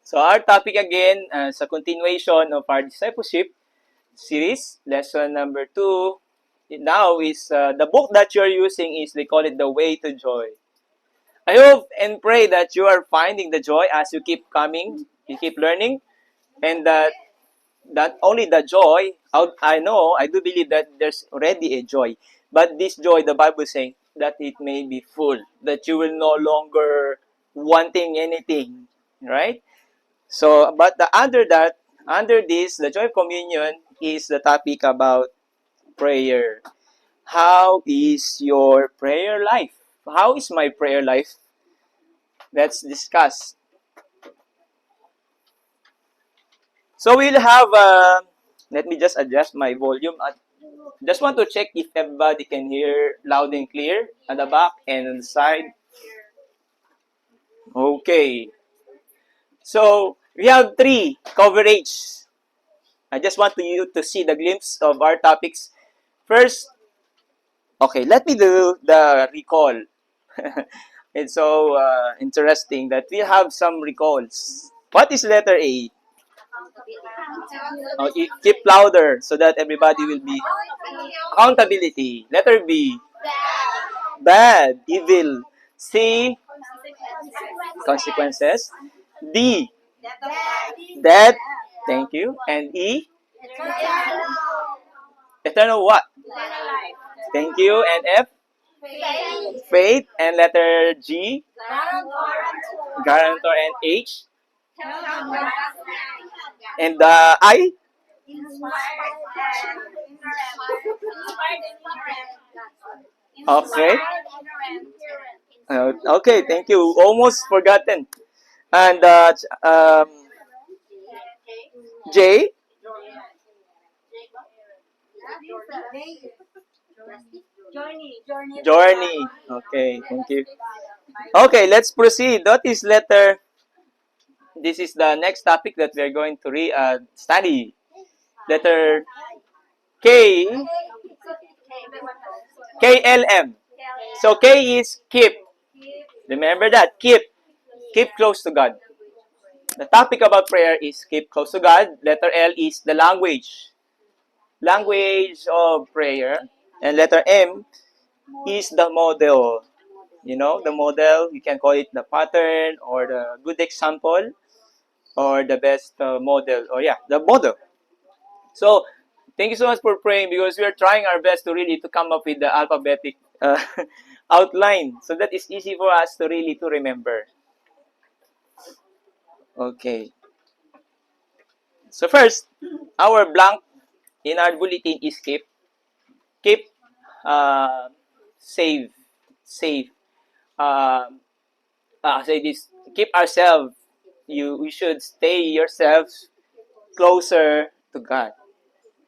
So our topic again, sa continuation of our discipleship series, lesson number 2, now is the book that you're using is, they call it The Way to Joy. I hope and pray that you are finding the joy as you keep coming, you keep learning, and that only the joy, I do believe that there's already a joy, but this joy, the Bible is saying, that it may be full, that you will no longer wanting anything, right? So, but under this, the joy of communion is the topic about prayer. How is your prayer life? How is my prayer life? Let's discuss. So we'll have, let me just adjust my volume. Just want to check if everybody can hear loud and clear at the back and on the side. Okay. So we have 3 coverage. I just want you to see the glimpse of our topics. First, okay, let me do the recall. It's so interesting that we have some recalls. What is letter A? Oh, keep louder so that everybody will be accountability. Letter B, bad, evil. C, consequences. D, death. Thank you. And E, eternal what? Thank you. And F, faith. And letter G, guarantor. And H, and I. Okay. Okay, thank you. Almost forgotten. And J, journey. Okay, thank you. Okay, let's proceed. What is letter? This is the next topic that we are going to study. Letter K, KLM. So K is keep. Remember that, keep. Keep close to God. The topic about prayer is keep close to God. Letter L is the language. Language of prayer. And letter M is the model. You know, the model, you can call it the pattern or the good example or the best model. Or yeah, the model. So, thank you so much for praying because we are trying our best to really to come up with the alphabetic outline so that it's easy for us to really to remember. Okay. So first, our blank in our bulletin is keep. Keep, uh, save, save. Say this. Keep ourselves. We should stay yourselves closer to God.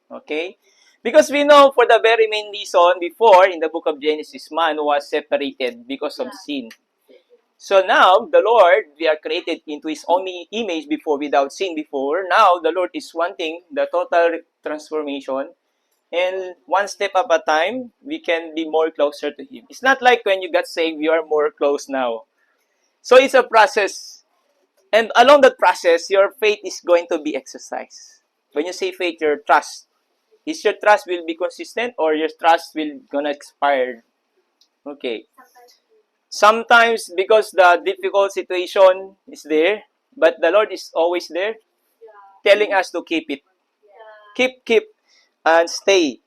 Okay? Because we know for the very main reason before in the book of Genesis, man was separated because of sin. So now, the Lord, we are created into His own image before, without sin before. Now, the Lord is wanting the total transformation. And one step at a time, we can be more closer to Him. It's not like when you got saved, you are more close now. So it's a process. And along that process, your faith is going to be exercised. When you say faith, your trust. Is your trust will be consistent or your trust will gonna expire? Okay. Sometimes because the difficult situation is there, but the Lord is always there, telling us to keep it. Keep, and stay.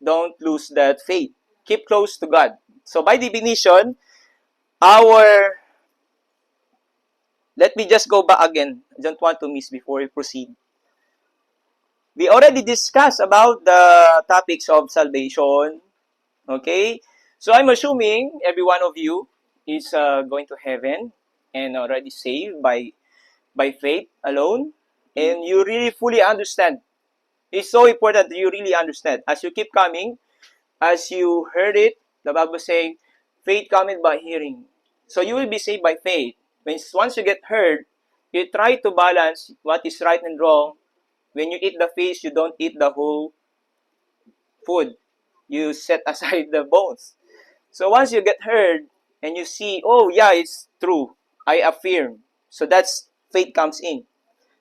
Don't lose that faith. Keep close to God. So by definition, let me just go back again. I don't want to miss before we proceed. We already discussed about the topics of salvation. Okay? So I'm assuming every one of you is going to heaven and already saved by faith alone. And you really fully understand. It's so important that you really understand. As you keep coming, as you heard it, the Bible saying, faith cometh by hearing. So you will be saved by faith. Once you get heard, you try to balance what is right and wrong. When you eat the fish, you don't eat the whole food. You set aside the bones. So once you get heard and you see, oh yeah, it's true, I affirm. So that's faith comes in.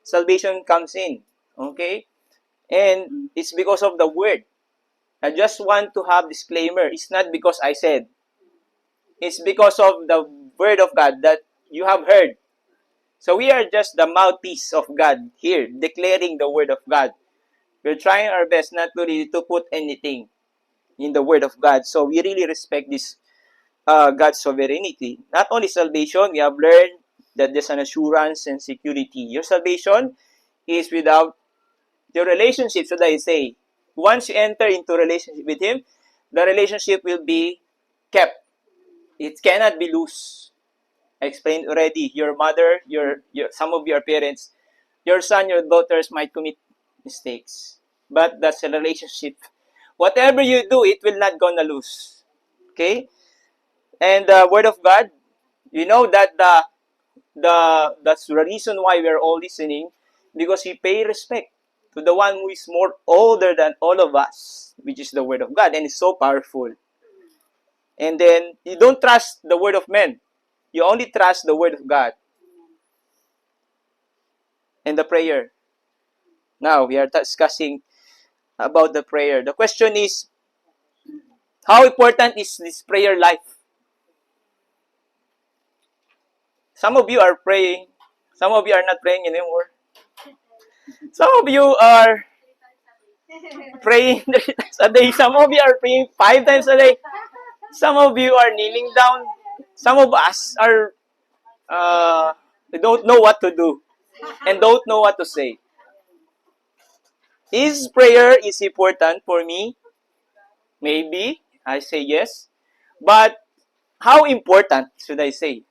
Salvation comes in. Okay? And it's because of the word. I just want to have disclaimer. It's not because I said. It's because of the word of God that you have heard. So we are just the mouthpiece of God here, declaring the word of God. We're trying our best not to really to put anything in the word of God. So we really respect this God's sovereignty. Not only salvation, we have learned that there's an assurance and security. Your salvation is without your relationship, should I say. Once you enter into relationship with Him, the relationship will be kept. It cannot be loose. I explained already. Your mother, your some of your parents, your son, your daughters might commit mistakes. But that's a relationship. Whatever you do, it will not gonna lose. Okay? And the Word of God, you know that that's the reason why we're all listening, because we pay respect to the one who is more older than all of us, which is the Word of God, and it's so powerful. And then you don't trust the word of men. You only trust the word of God and the prayer. Now we are discussing about the prayer. The question is, how important is this prayer life? Some of you are praying. Some of you are not praying anymore. Some of you are praying 3 times a day. Some of you are praying 5 times a day. Some of you are kneeling down. Some of us are we don't know what to do and don't know what to say. Is prayer is important for me? Maybe. I say yes. But how important should I say?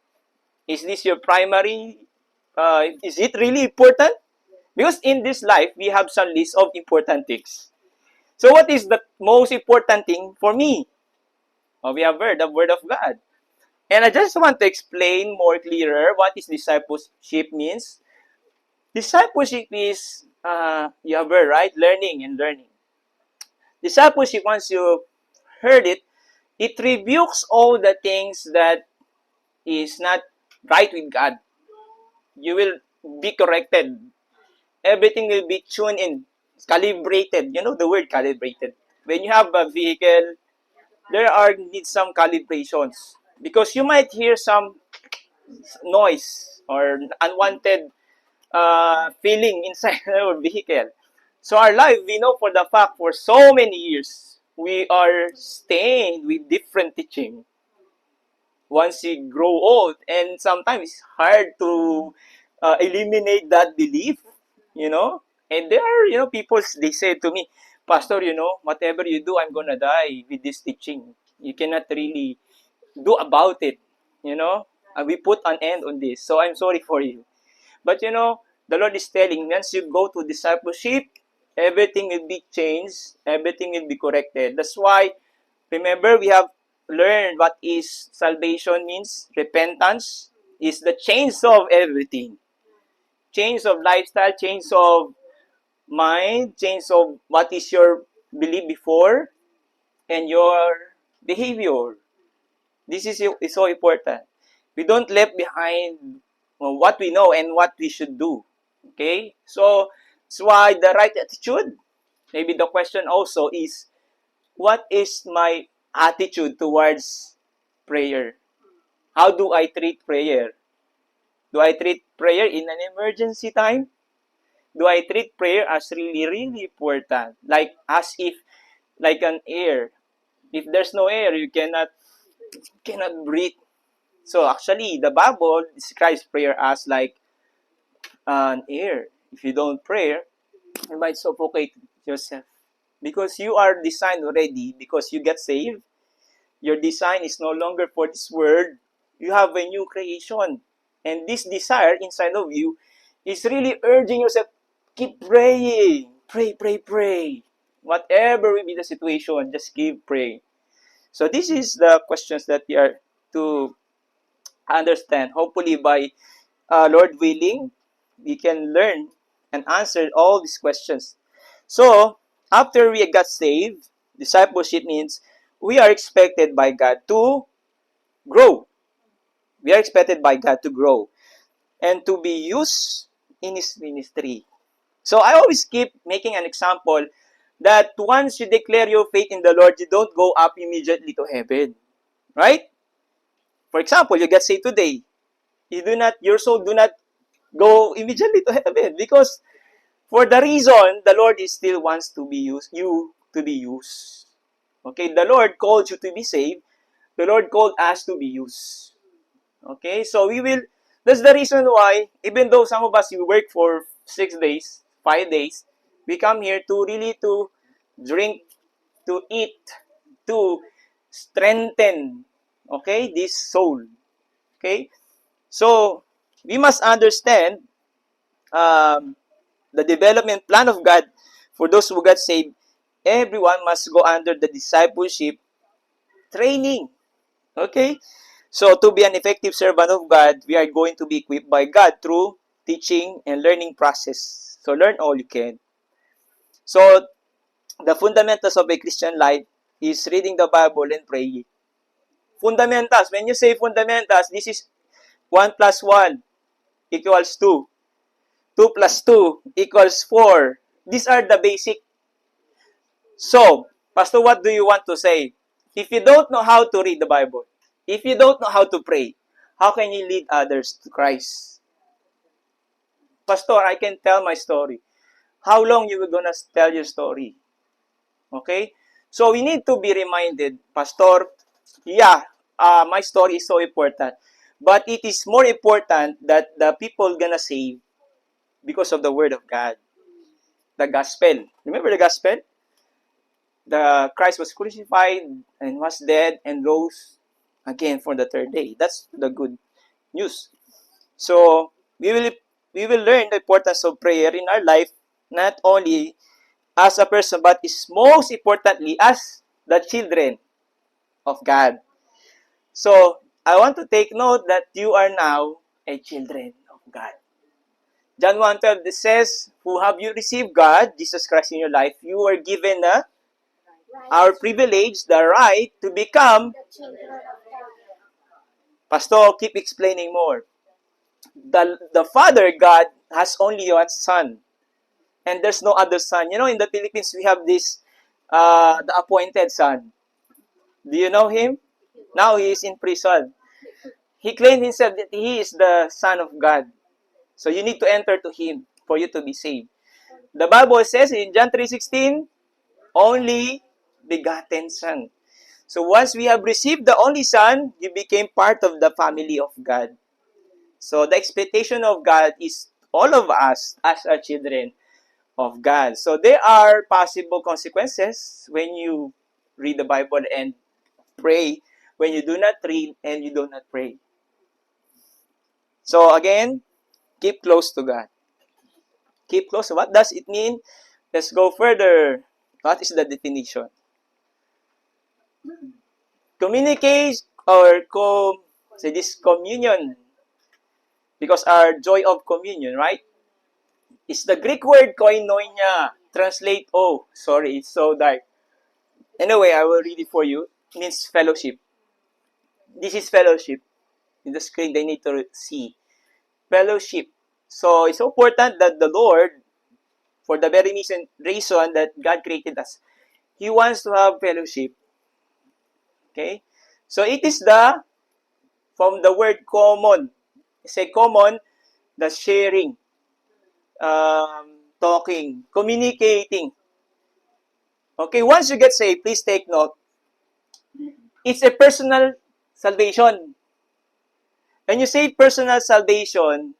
Is this your primary? Is it really important? Because in this life, we have some list of important things. So what is the most important thing for me? We have heard the word of God. And I just want to explain more clearer what is discipleship means. Discipleship is, you have heard, right? Learning and learning. Discipleship, once you heard it, it rebukes all the things that is not right with God. You will be corrected. Everything will be tuned in, calibrated. You know the word calibrated. When you have a vehicle, there are need some calibrations because you might hear some noise or unwanted feeling inside our vehicle. So our life, we know for the fact for so many years, we are staying with different teaching. Once you grow old, and sometimes it's hard to eliminate that belief, you know. And there are, people, they say to me, Pastor, whatever you do, I'm gonna die with this teaching. You cannot really do about it, you know. And we put an end on this. So I'm sorry for you. But the Lord is telling, once you go to discipleship, everything will be changed, everything will be corrected. That's why, remember, we have learned what is salvation means. Repentance is the change of everything. Change of lifestyle, change of mind, change of what is your belief before, and your behavior. This is so important. We don't left behind what we know and what we should do. Okay? So, that's why the right attitude, maybe the question also is, what is my attitude towards prayer? How do I treat prayer? Do I treat prayer in an emergency time? Do I treat prayer as really, really important? Like as if like an air. If there's no air, you cannot breathe. So actually, the Bible describes prayer as like an air. If you don't pray, you might suffocate yourself. Because you are designed already, because you get saved, your design is no longer for this world. You have a new creation. And this desire inside of you is really urging yourself, keep praying. Pray, pray, pray. Whatever will be the situation, just keep praying. So this is the questions that we are to understand. Hopefully by Lord willing, we can learn and answer all these questions. So, after we got saved, discipleship means we are expected by God to grow. We are expected by God to grow. and to be used in His ministry. So I always keep making an example that once you declare your faith in the Lord, you don't go up immediately to heaven. Right? For example, you get saved today. Your soul do not go immediately to heaven because for the reason the Lord is still wants to be used, you to be used. Okay, the Lord called you to be saved. The Lord called us to be used. Okay, so that's the reason why, even though some of us, we work for 6 days, 5 days, we come here to really to drink, to eat, to strengthen, okay, this soul. Okay, so we must understand um, the development plan of God for those who got saved. Everyone must go under the discipleship training. Okay? So, to be an effective servant of God, we are going to be equipped by God through teaching and learning process. So, learn all you can. So, the fundamentals of a Christian life is reading the Bible and praying. Fundamentals. When you say fundamentals, this is 1 plus 1 equals 2. 2 plus 2 equals 4. These are the basic. So, Pastor, what do you want to say? If you don't know how to read the Bible, if you don't know how to pray, how can you lead others to Christ? Pastor, I can tell my story. How long you were gonna tell your story? Okay? So we need to be reminded, Pastor, yeah, my story is so important. But it is more important that the people gonna save because of the Word of God. The gospel. Remember the gospel? The Christ was crucified and was dead and rose again for the third day. That's the good news. So we will learn the importance of prayer in our life, not only as a person, but is most importantly as the children of God. So I want to take note that you are now a children of God. John 1:12 says, "Who have you received God, Jesus Christ in your life, you are given our privilege, the right to become." Pastor, keep explaining more. The Father God has only one Son, and there's no other Son. You know, in the Philippines, we have this, the appointed Son. Do you know him? Now he is in prison. He claimed himself that he is the Son of God. So you need to enter to him for you to be saved. The Bible says in John 3:16, only begotten Son. So once we have received the only Son, you became part of the family of God. So the expectation of God is all of us as our children of God. So there are possible consequences when you read the Bible and pray, when you do not read and you do not pray. So again, keep close to God. Keep close. What does it mean? Let's go further. What is the definition? Communicate or say this communion, because our joy of communion, right? It's the Greek word koinonia. Translate, oh, sorry, it's so dark. Anyway, I will read it for you. It means fellowship. This is fellowship. In the screen, they need to see. Fellowship. So, it's so important that the Lord, for the very reason that God created us, He wants to have fellowship. Okay? So, it is from the word common. Say common, the sharing, talking, communicating. Okay, once you get saved, please take note. It's a personal salvation. When you say personal salvation,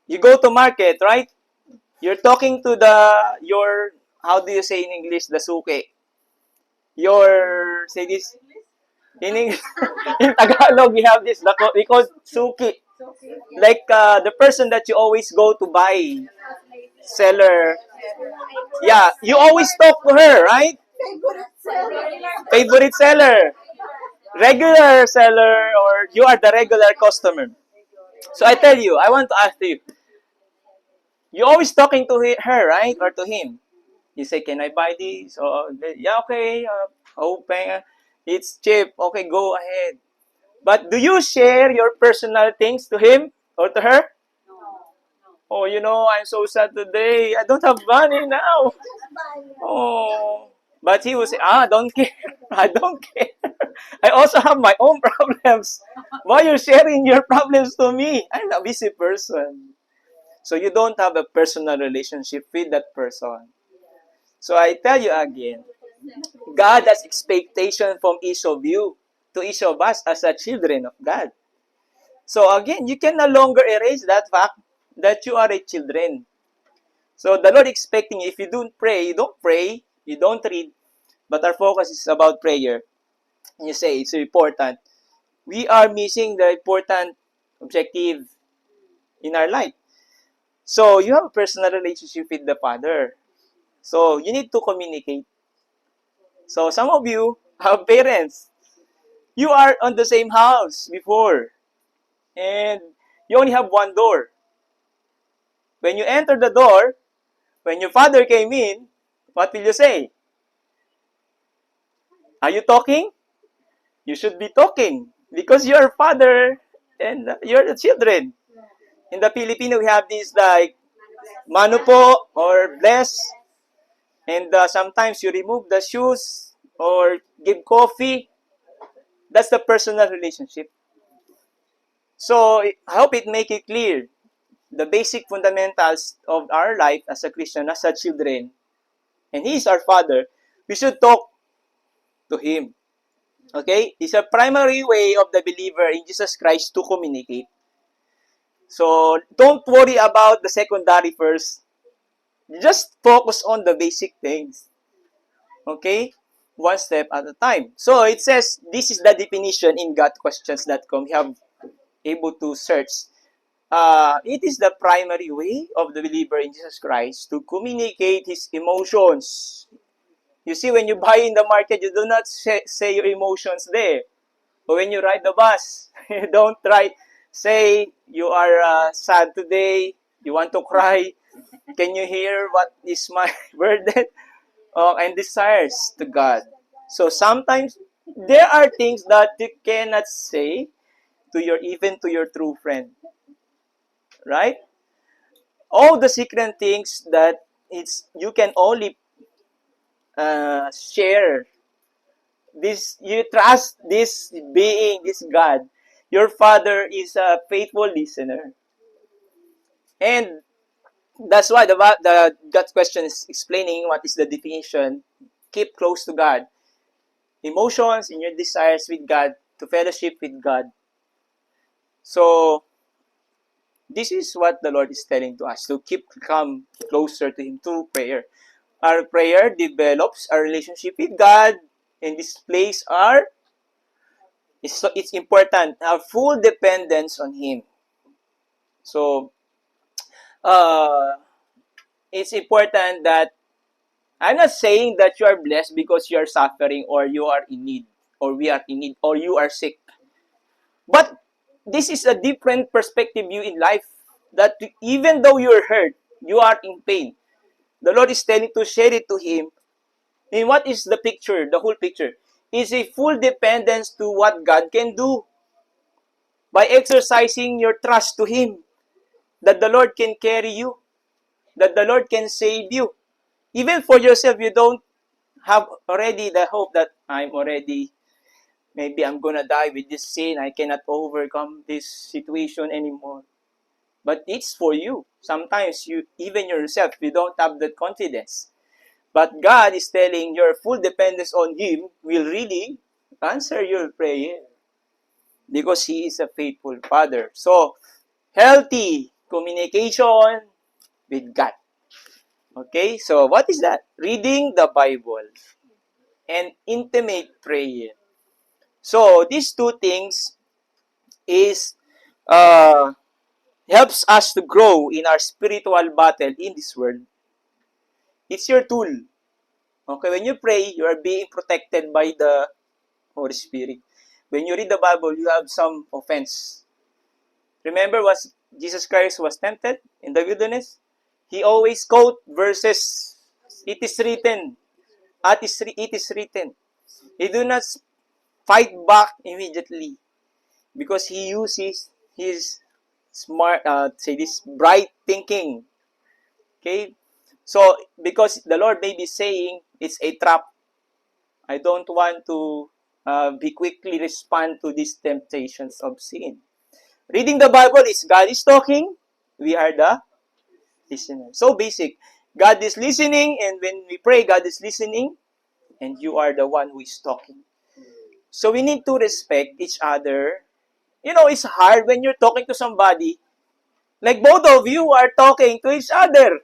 you go to market, right? You're talking to your, how do you say in English, the suke? Say this, in English, in Tagalog, we have this, we call suki. Like the person that you always go to buy, seller. Yeah, you always talk to her, right? Favorite seller. Regular seller, or you are the regular customer. So I tell you, I want to ask you, you always talking to her, right? Or to him. You say, can I buy this? Or, yeah, okay, open. It's cheap. Okay, go ahead. But do you share your personal things to him? or to her? Oh, I'm so sad today. I don't have money now. Oh. But he will say, don't care. I don't care. I also have my own problems. Why you sharing your problems to me? I'm a busy person. So you don't have a personal relationship with that person. So I tell you again, God has expectation from each of you, to each of us as a children of God. So again, you can no longer erase that fact that you are a children. So the Lord expecting if you don't pray, you don't read, but our focus is about prayer. And you say it's important. We are missing the important objective in our life. So you have a personal relationship with the Father. So you need to communicate. So some of you have parents. You are on the same house before. And you only have one door. When you enter the door, when your father came in, what will you say? Are you talking? You should be talking because you're father and you're the children. In the Filipino, we have this like mano po or bless, and sometimes you remove the shoes or give coffee. That's the personal relationship. So I hope it make it clear the basic fundamentals of our life as a Christian, as a children, and He is our Father. We should talk to Him. Okay? It's a primary way of the believer in Jesus Christ to communicate. So, don't worry about the secondary first. Just focus on the basic things. Okay? One step at a time. So, it says, this is the definition in GotQuestions.com. You have able to search. It is the primary way of the believer in Jesus Christ to communicate his emotions. You see, when you buy in the market, you do not say your emotions there. But when you ride the bus, you don't say you are sad today, you want to cry. Can you hear what is my burden and desires to God? So sometimes there are things that you cannot say to even to your true friend, right? All the secret things that you can only share. This you trust this being, this God. Your Father is a faithful listener, and that's why the God question is explaining what is the definition. Keep close to God. Emotions in your desires with God, to fellowship with God. So, this is what the Lord is telling to us, to come closer to Him through prayer. Our prayer develops our relationship with God and displays it's important, our full dependence on Him. So, uh, it's important that I'm not saying that you are blessed because you are suffering or you are in need or we are in need or you are sick. But this is a different perspective view in life that even though you're hurt, you are in pain. The Lord is telling to share it to Him. And what is the picture, the whole picture? Is a full dependence to what God can do by exercising your trust to Him, that the Lord can carry you, that the Lord can save you. Even for yourself, you don't have already the hope that maybe I'm gonna die with this sin. I cannot overcome this situation anymore. But it's for you. Sometimes even yourself, you don't have that confidence. But God is telling your full dependence on Him will really answer your prayer because He is a faithful Father. So, healthy communication with God. Okay, so what is that? Reading the Bible and intimate prayer. So, these two things is uh, helps us to grow in our spiritual battle in this world. It's your tool. Okay, when you pray, you are being protected by the Holy Spirit. When you read the Bible, you have some offense. Remember what Jesus Christ was tempted in the wilderness? He always quote verses. It is written. It is written. He do not fight back immediately because he uses his smart, say this, bright thinking. Okay? So, because the Lord may be saying it's a trap, I don't want to be quickly respond to these temptations of sin. Reading the Bible is God is talking, we are the listener. So basic. God is listening, and when we pray, God is listening, and you are the one who is talking. So we need to respect each other. You know, it's hard when you're talking to somebody, like both of you are talking to each other.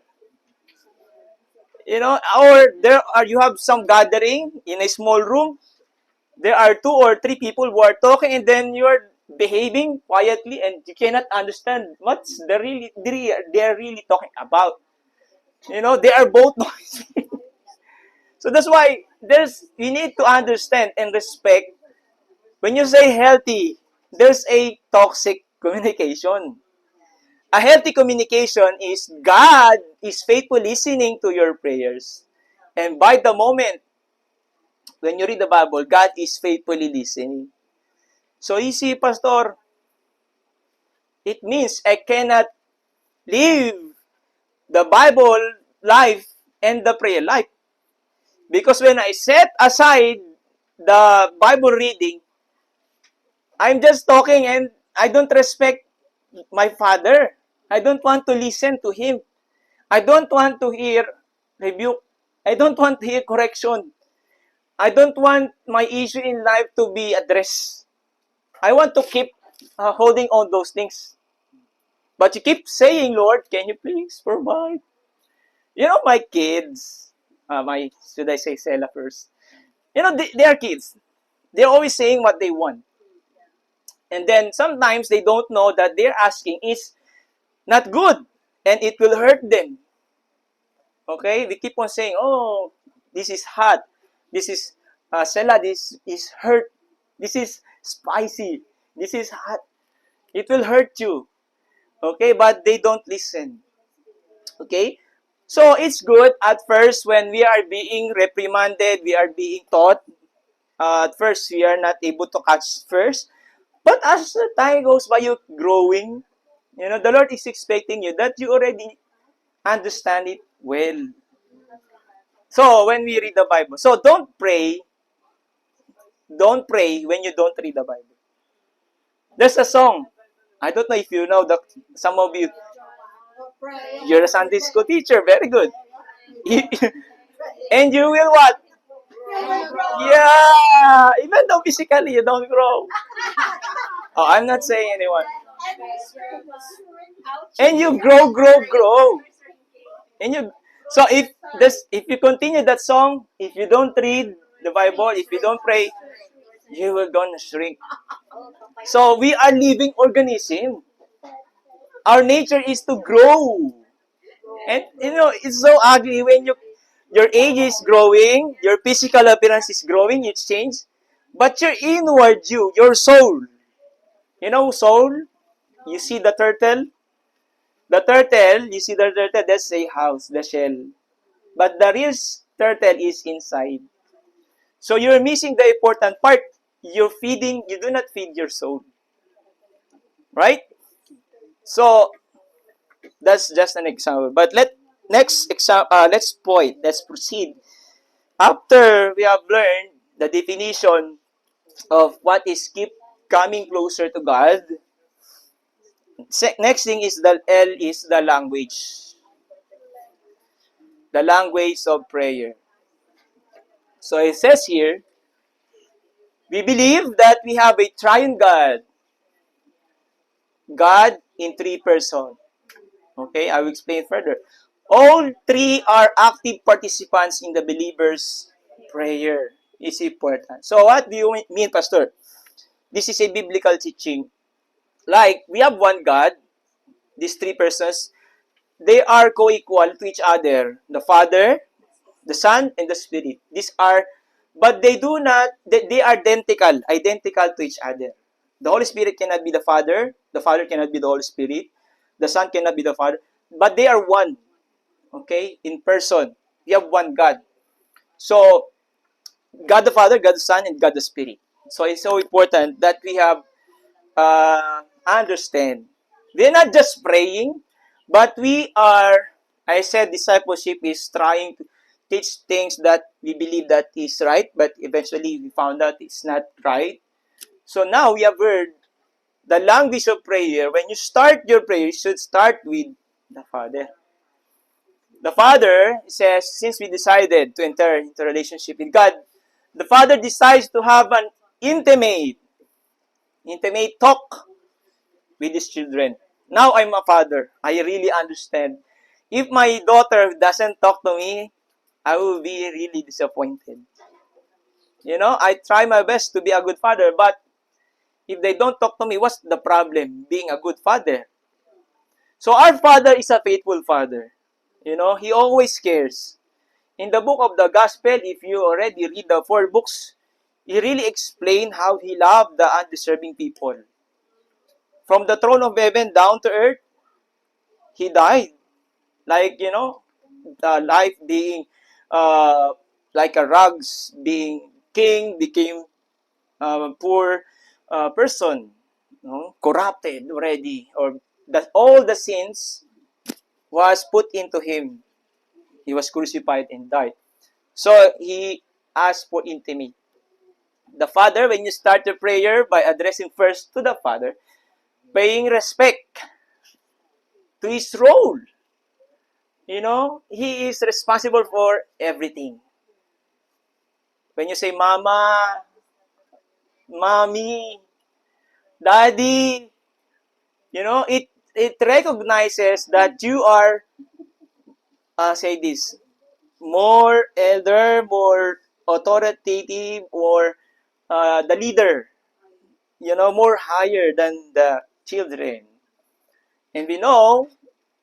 You know, or there are you have some gathering in a small room. There are two or three people who are talking, and then you are behaving quietly, and you cannot understand what's they're really talking about. You know, they are both noisy. So that's why you need to understand and respect. When you say healthy, there's a toxic communication. A healthy communication is God is faithfully listening to your prayers. And by the moment when you read the Bible, God is faithfully listening. So you see, Pastor, it means I cannot live the Bible life and the prayer life. Because when I set aside the Bible reading, I'm just talking and I don't respect my father. I don't want to listen to him. I don't want to hear rebuke. I don't want to hear correction. I don't want my issue in life to be addressed. I want to keep holding on those things. But you keep saying, Lord, can you please provide? You know, my kids, should I say Sela first? You know, they are kids. They're always saying what they want. And then sometimes they don't know that they're asking is not good and it will hurt them. Okay? We keep on saying, oh, this is hot. This is, Sela, this is hurt. This is spicy. This is hot. It will hurt you. Okay? But they don't listen. Okay? So it's good at first when we are being reprimanded, we are being taught. At first, we are not able to catch first. But as the time goes by, you growing, you know, the Lord is expecting you that you already understand it well. So, when we read the Bible, so don't pray when you don't read the Bible. There's a song. I don't know if you know that some of you, you're a Sunday school teacher, very good. And you will what? Yeah, even though physically you don't grow. Oh, I'm not saying anyone. And you grow. And you so if you continue that song, if you don't read the Bible, if you don't pray, you will gonna shrink. So we are living organism. Our nature is to grow. And you know, it's so ugly when your age is growing, your physical appearance is growing, it's changed. But your inward your soul. You know soul? You see the turtle? The turtle, you see the turtle, that's a house, the shell. But the real turtle is inside. So you're missing the important part. You do not feed your soul. Right? So that's just an example. But let's proceed. After we have learned the definition of what is keep coming closer to God, next thing is the L is the language. The language of prayer. So it says here, we believe that we have a triune God. God in three persons. Okay, I will explain further. All three are active participants in the believer's prayer. It's important. So what do you mean, Pastor? This is a biblical teaching. Like, we have one God, these three persons, they are co-equal to each other. The Father, the Son, and the Spirit. But they are identical to each other. The Holy Spirit cannot be the Father cannot be the Holy Spirit, the Son cannot be the Father, but they are one, okay, in person. We have one God. So, God the Father, God the Son, and God the Spirit. So, it's so important that we have understand. We're not just praying, but I said discipleship is trying to teach things that we believe that is right, but eventually we found out it's not right. So now we have heard the language of prayer. When you start your prayer, you should start with the Father. The Father says, since we decided to enter into a relationship with God, the Father decides to have an intimate talk with his children. Now I'm a father. I really understand. If my daughter doesn't talk to me, I will be really disappointed. I try my best to be a good father, but if they don't talk to me, what's the problem being a good father? So our Father is a faithful Father. He always cares. In the book of the Gospel, if you already read the 4 books, he really explained how he loved the undeserving people. From the throne of heaven down to earth, he died. Like, life being like a rugs, being king, became poor person, corrupted already, or that all the sins was put into him. He was crucified and died. So he asked for intimacy. The Father, when you start the prayer by addressing first to the Father, paying respect to his role. He is responsible for everything. When you say mama, mommy, daddy, it recognizes that you are, say this, more elder, more authoritative, or the leader, more higher than the children. And we know,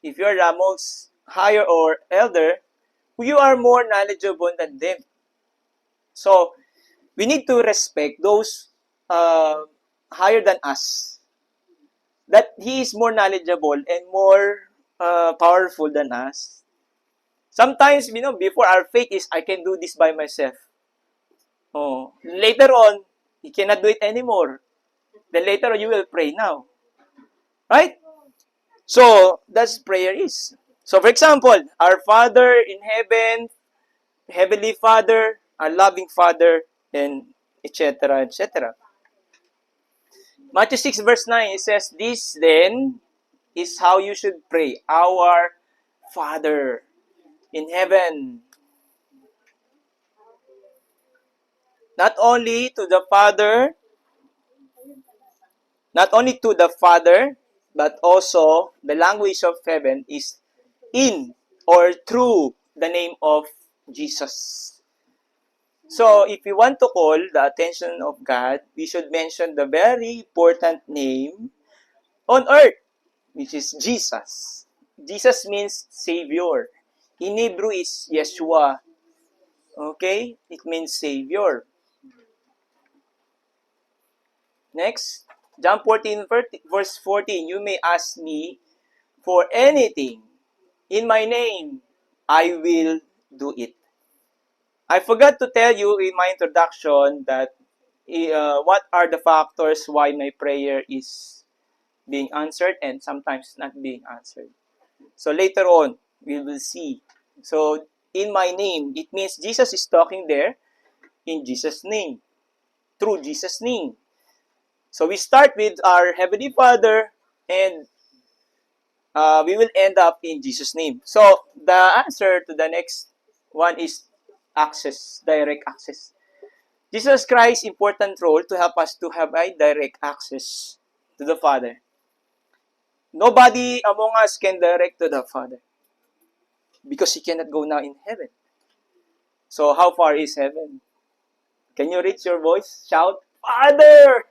if you're the most higher or elder, you are more knowledgeable than them. So, we need to respect those higher than us. That he is more knowledgeable and more powerful than us. Sometimes, before our faith is, I can do this by myself. Oh, later on, you cannot do it anymore. Then later on, you will pray now. Right? So, that's prayer is. So, for example, our Father in heaven, Heavenly Father, our loving Father, and etc., etc. Matthew 6 verse 9, it says, this then is how you should pray. Our Father in heaven. Not only to the Father, not only to the Father, but also the language of heaven is in or through the name of Jesus. So, if we want to call the attention of God, we should mention the very important name on earth, which is Jesus. Jesus means Savior. In Hebrew is Yeshua. Okay? It means Savior. Next, John 14, verse 14. You may ask me for anything in my name, I will do it. I forgot to tell you in my introduction that what are the factors why my prayer is being answered and sometimes not being answered. So later on, we will see. So in my name, it means Jesus is talking there in Jesus' name, through Jesus' name. So we start with our Heavenly Father and we will end up in Jesus' name. So the answer to the next one is access, direct access. Jesus Christ's important role to help us to have a direct access to the Father. Nobody among us can direct to the Father because He cannot go now in heaven. So how far is heaven? Can you reach your voice? Shout, Father!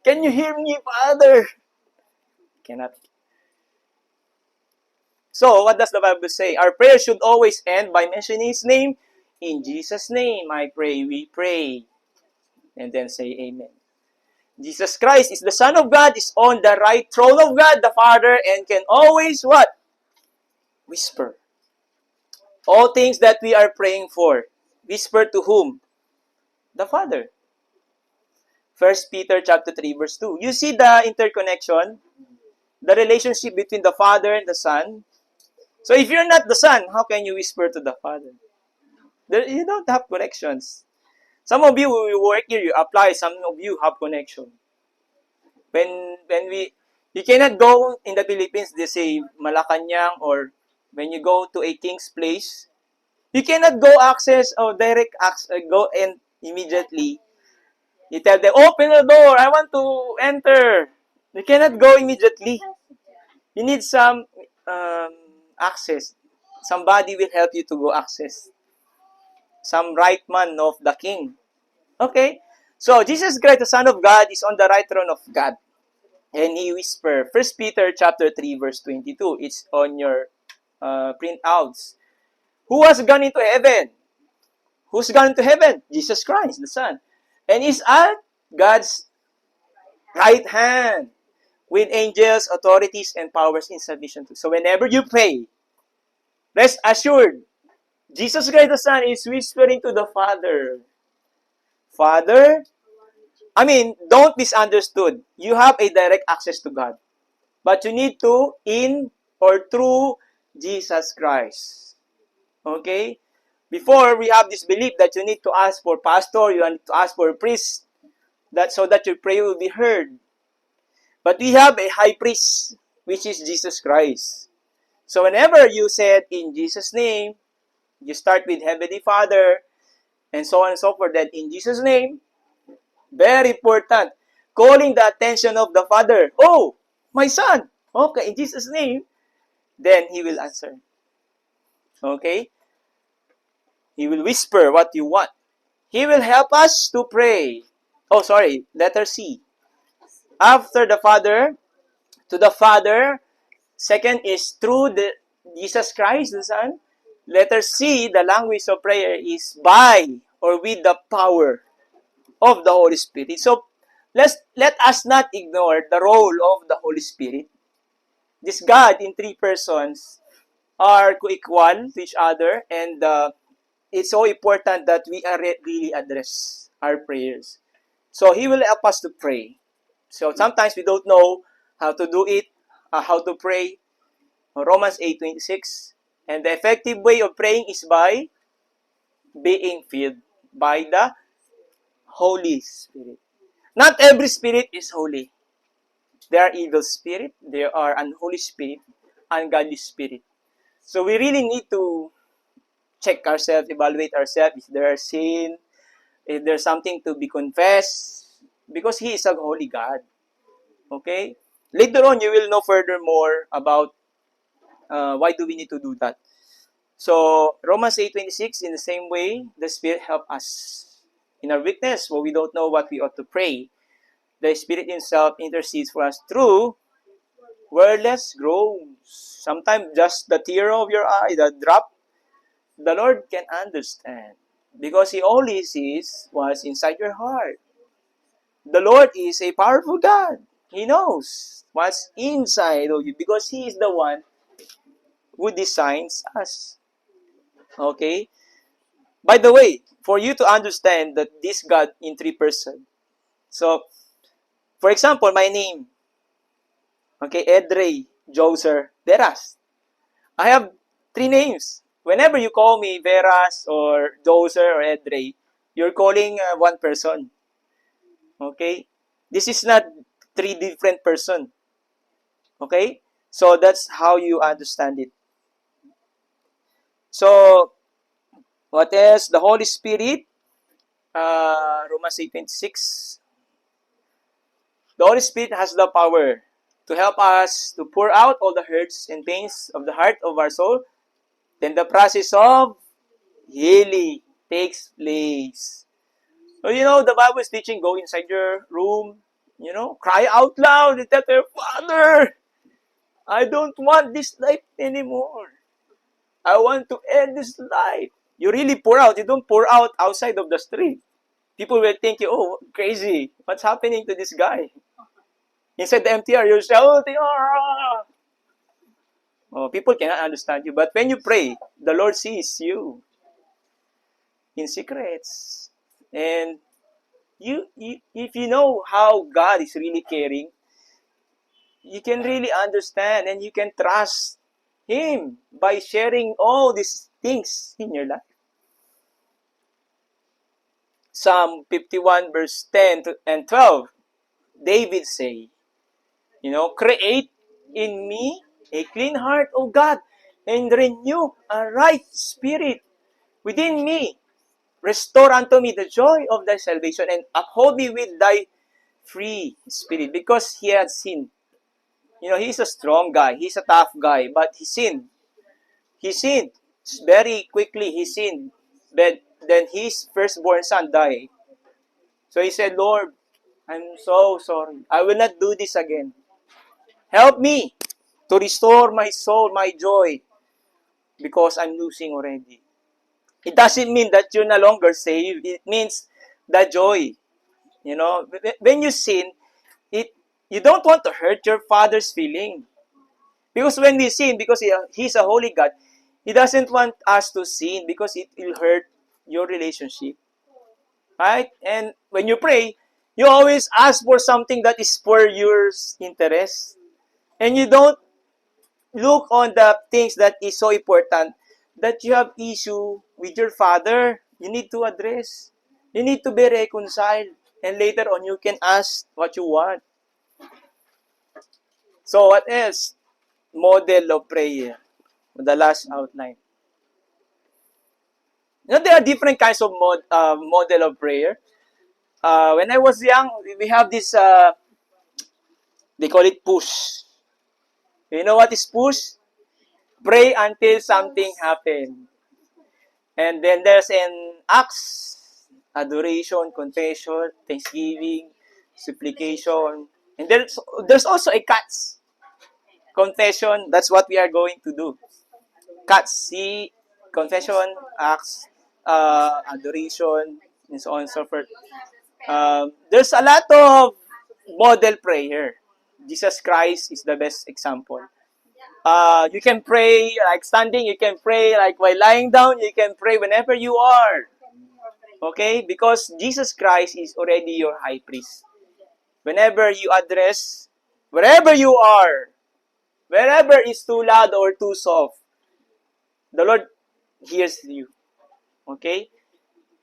Can you hear me, Father? Cannot. So, what does the Bible say? Our prayer should always end by mentioning His name. In Jesus' name, I pray, we pray. And then say Amen. Jesus Christ is the Son of God, is on the right throne of God, the Father, and can always what? Whisper. All things that we are praying for. Whisper to whom? The Father. 1 Peter chapter 3, verse 2. You see the interconnection? the relationship between the Father and the Son. So if you're not the Son, how can you whisper to the Father? You don't have connections. Some of you will work here, you apply, some of you have connection. When you cannot go in the Philippines, they say Malacanang, or when you go to a king's place, you cannot go access or direct access, go and immediately. You tell them, open the door, I want to enter. You cannot go immediately. You need some access. Somebody will help you to go access. Some right man of the king. Okay? So, Jesus Christ, the Son of God, is on the right throne of God. And he whispered, 1 Peter chapter 3, verse 22. It's on your printouts. Who has gone into heaven? Who's gone into heaven? Jesus Christ, the Son. And is at God's right hand with angels, authorities, and powers in submission to. So whenever you pray, rest assured, Jesus Christ the Son is whispering to the Father. Father, don't misunderstood. You have a direct access to God. But you need to in or through Jesus Christ. Okay? Before, we have this belief that you need to ask for pastor, you need to ask for a priest, so that your prayer will be heard. But we have a high priest, which is Jesus Christ. So whenever you said in Jesus' name, you start with Heavenly Father, and so on and so forth, that in Jesus' name, very important, calling the attention of the Father. Oh, my son. Okay, in Jesus' name, then He will answer. Okay? He will whisper what you want. He will help us to pray. Oh, sorry, letter C. After the Father, to the Father. Second is through Jesus Christ, the Son. Letter C, the language of prayer is by or with the power of the Holy Spirit. So, let us not ignore the role of the Holy Spirit. This God in three persons are co-equal to each other, and it's so important that we really address our prayers. So, He will help us to pray. So, sometimes we don't know how to do it, how to pray. Romans 8:26. And the effective way of praying is by being filled by the Holy Spirit. Not every spirit is holy. There are evil spirit, there are unholy spirit, ungodly spirit. So we really need to check ourselves, evaluate ourselves if there are sin, if there's something to be confessed, because He is a holy God. Okay? Later on, you will know further more about why do we need to do that. So, Romans 8:26, in the same way, the Spirit help us in our weakness, when we don't know what we ought to pray. The Spirit Himself intercedes for us through wordless groans. Sometimes just the tear of your eye, the drop, the Lord can understand. Because He only sees what's inside your heart. The Lord is a powerful God. He knows what's inside of you because He is the one who designs us. Okay? By the way, for you to understand that this God in three persons. So, for example, my name, okay, Edrey Joser Veras. I have three names. Whenever you call me Veras or Joser or Edrey, you're calling one person. Okay? This is not three different person. Okay? So, that's how you understand it. So, what else? The Holy Spirit, Romans 8:26. The Holy Spirit has the power to help us to pour out all the hurts and pains of the heart of our soul. Then the process of healing takes place. So, the Bible is teaching, go inside your room, cry out loud and tell your Father, I don't want this life anymore. I want to end this life. You really pour out. You don't pour out outside of the street. People will think you, oh, crazy. What's happening to this guy? Inside the MTR, you're shouting, ah! Oh, people cannot understand you. But when you pray, the Lord sees you in secrets. And if you know how God is really caring, you can really understand and you can trust Him by sharing all these things in your life. Psalm 51 verse 10 and 12, David say, create in me a clean heart, O God, and renew a right spirit within me. Restore unto me the joy of thy salvation and uphold me with thy free spirit. Because he had sinned. He's a strong guy. He's a tough guy. But he sinned. He sinned. Very quickly he sinned. But then his firstborn son died. So he said, Lord, I'm so sorry. I will not do this again. Help me to restore my soul, my joy, because I'm losing already. It doesn't mean that you're no longer saved. It means the joy. When you sin, you don't want to hurt your Father's feeling. Because when we sin, because He's a holy God, He doesn't want us to sin because it will hurt your relationship. Right? And when you pray, you always ask for something that is for your interest. And you don't look on the things that is so important that you have issue with your Father. You need to address. You need to be reconciled. And later on, you can ask what you want. So what else? Model of prayer. The last outline. There are different kinds of model of prayer. When I was young, we have this, they call it push. You know what is push? Pray until something happens. And then there's an acts, adoration, confession, thanksgiving, supplication. And there's also a cuts. Confession, that's what we are going to do. Cuts, see, confession, acts, adoration, and so on and so forth. There's a lot of model prayer. Jesus Christ is the best example. You can pray like standing, you can pray like while lying down, you can pray whenever you are. Okay? Because Jesus Christ is already your high priest. Whenever you address, wherever you are, wherever it's too loud or too soft, the Lord hears you. Okay?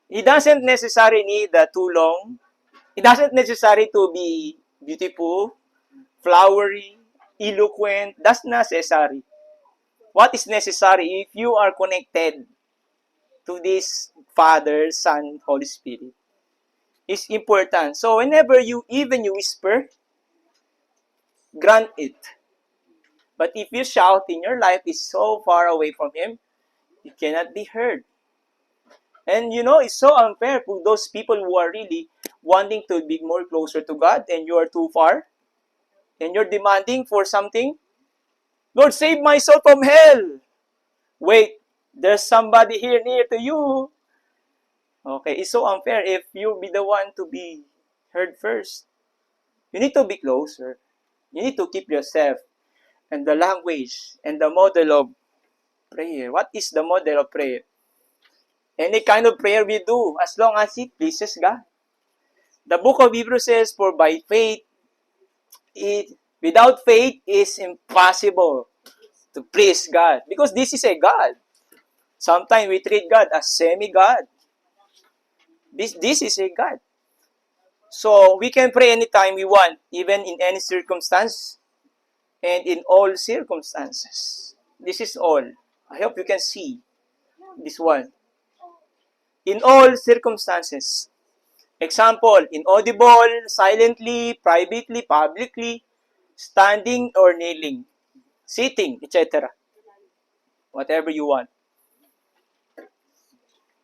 He doesn't necessarily need too long. It doesn't necessary to be beautiful, flowery, eloquent. That's necessary. What is necessary if you are connected to this Father, Son, Holy Spirit is important. So whenever you whisper, grant it. But if you shout in your life is so far away from Him, you cannot be heard. And it's so unfair for those people who are really wanting to be more closer to God and you are too far and you're demanding for something. Lord, save my soul from hell. Wait, there's somebody here near to you. Okay, it's so unfair if you be the one to be heard first. You need to be closer. You need to keep yourself and the language and the model of prayer. What is the model of prayer? Any kind of prayer we do as long as it pleases God. The book of Hebrews says, for by faith, without faith is impossible to please God. Because this is a God. Sometimes we treat God as semi-God. This is a God. So we can pray anytime we want, even in any circumstance and in all circumstances. This is all. I hope you can see this one. In all circumstances. Example, inaudible, silently, privately, publicly, standing or kneeling, sitting, etc. Whatever you want.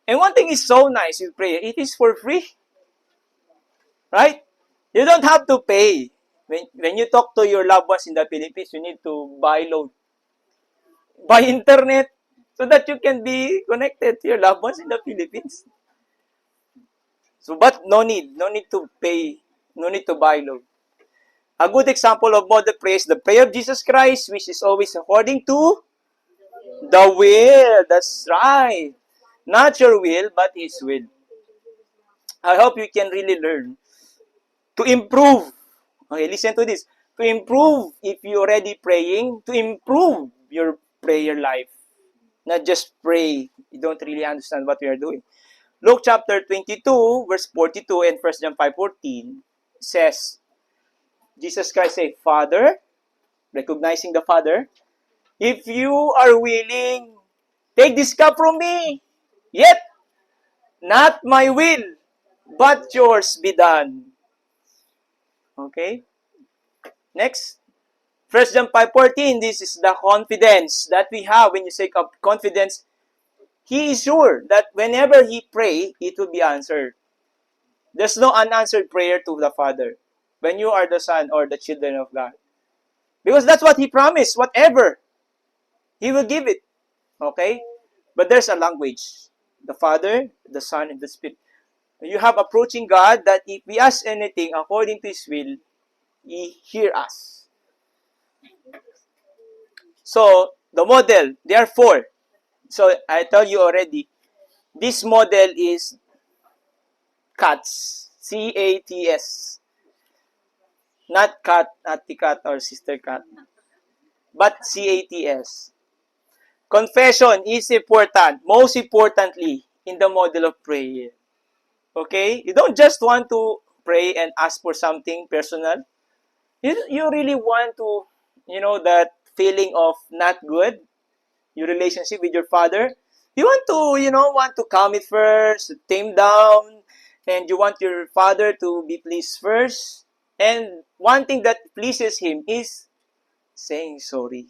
And one thing is so nice with prayer, it is for free. Right? You don't have to pay. When you talk to your loved ones in the Philippines, you need to buy load. Buy internet so that you can be connected to your loved ones in the Philippines. So, but no need to pay, no need to buy load. A good example of model prayer is the prayer of Jesus Christ, which is always according to the will. That's right. Not your will, but His will. I hope you can really learn to improve. Okay, listen to this. to improve, if you're already praying, to improve your prayer life. Not just pray. You don't really understand what we are doing. Luke chapter 22, verse 42 and 1 John 5:14 says, Jesus Christ said, Father, recognizing the Father, if you are willing, take this cup from me. Yet, not my will, but yours be done. Okay? Next. 1 John 5:14, this is the confidence that we have when you say confidence. He is sure that whenever he pray, it will be answered. There's no unanswered prayer to the Father when you are the Son or the children of God. Because that's what he promised. Whatever, he will give it. Okay? But there's a language. The Father, the Son, and the Spirit. You have approaching God that if we ask anything according to His will, He hear us. So, the model, there are four. So, I tell you already, this model is CATS. C-A-T-S. Not cat, ati cat, or sister cat. But C-A-T-S. Confession is important. Most importantly, in the model of prayer. Okay? You don't just want to pray and ask for something personal. You really want to, that feeling of not good, your relationship with your father. You want to, want to calm it first, tame down, and you want your father to be pleased first. And one thing that pleases him is saying sorry.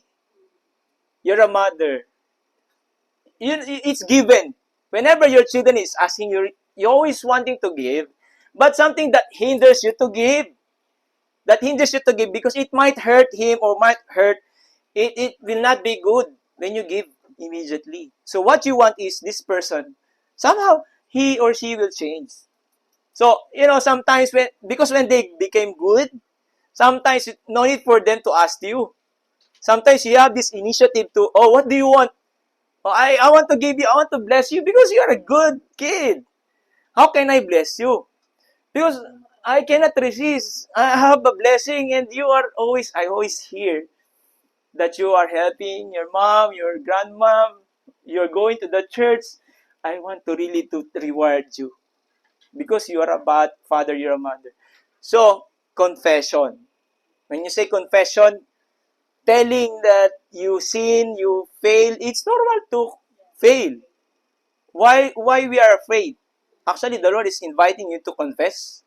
You're a mother. It's given. Whenever your children is asking you, you're always wanting to give, but something that hinders you to give, because it might hurt him or might hurt, it will not be good when you give immediately. So what you want is this person, somehow he or she will change. So, sometimes because when they became good, sometimes no need for them to ask you. Sometimes you have this initiative to, oh, what do you want? Oh, I want to give you, I want to bless you because you are a good kid. How can I bless you? Because I cannot resist. I have a blessing and I always hear that you are helping your mom, your grandmom, you're going to the church. I want to really to reward you because you are a bad father, you're a mother. So, confession. When you say confession, telling that you sin, you fail, it's normal to fail. Why we are afraid? Actually, the Lord is inviting you to confess.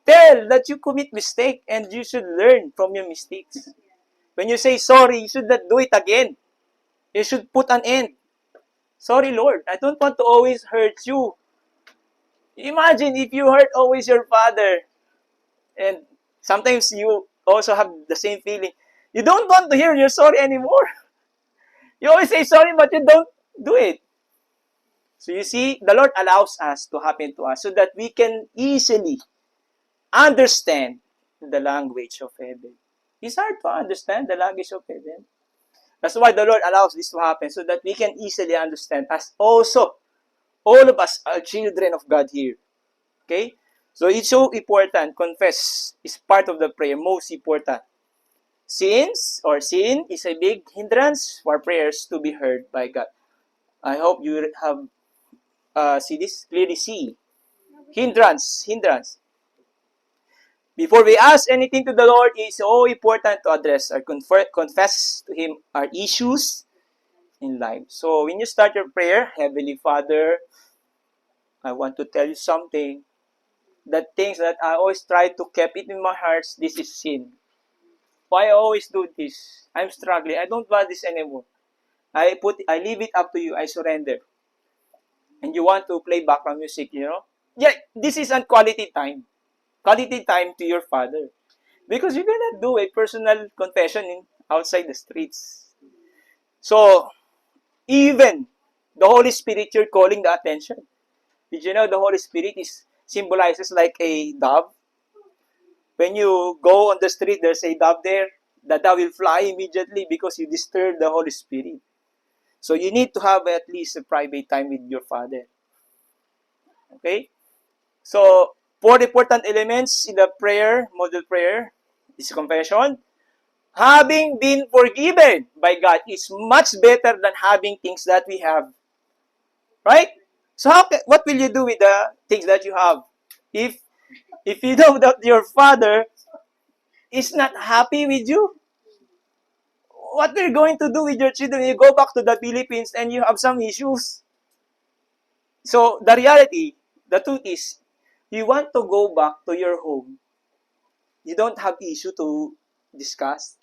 Tell that you commit mistake and you should learn from your mistakes. When you say sorry, you should not do it again. You should put an end. Sorry, Lord, I don't want to always hurt you. Imagine if you hurt always your father, and sometimes you also have the same feeling. You don't want to hear your sorry anymore. You always say sorry, but you don't do it. So you see, the Lord allows us to happen to us so that we can easily understand the language of heaven. It's hard to understand the language of heaven. That's why the Lord allows this to happen so that we can easily understand, as also all of us are children of God here. Okay? So it's so important. Confess is part of the prayer, most important. Sin is a big hindrance for prayers to be heard by God. I hope you have see this clearly. See hindrance. Before we ask anything to the Lord, it's so important to address or confess to Him our issues in life. So when you start your prayer, Heavenly Father, I want to tell you something. That things that I always try to keep it in my heart, this is sin. Why I always do this? I'm struggling. I don't want this anymore. I leave it up to you. I surrender. And you want to play background music, Yeah, this is a quality time. Quality time to your Father. Because you cannot do a personal confession outside the streets. So, even the Holy Spirit, you're calling the attention. Did you know the Holy Spirit symbolizes like a dove? When you go on the street, there's a dove there. The dove will fly immediately because you disturb the Holy Spirit. So you need to have at least a private time with your Father. Okay? So, four important elements in the prayer, model prayer. This confession, having been forgiven by God is much better than having things that we have. Right? So what will you do with the things that you have? If you know that your father is not happy with you, what are you going to do with your children? You go back to the Philippines and you have some issues. So the reality, the truth is, you want to go back to your home. You don't have issue to discuss.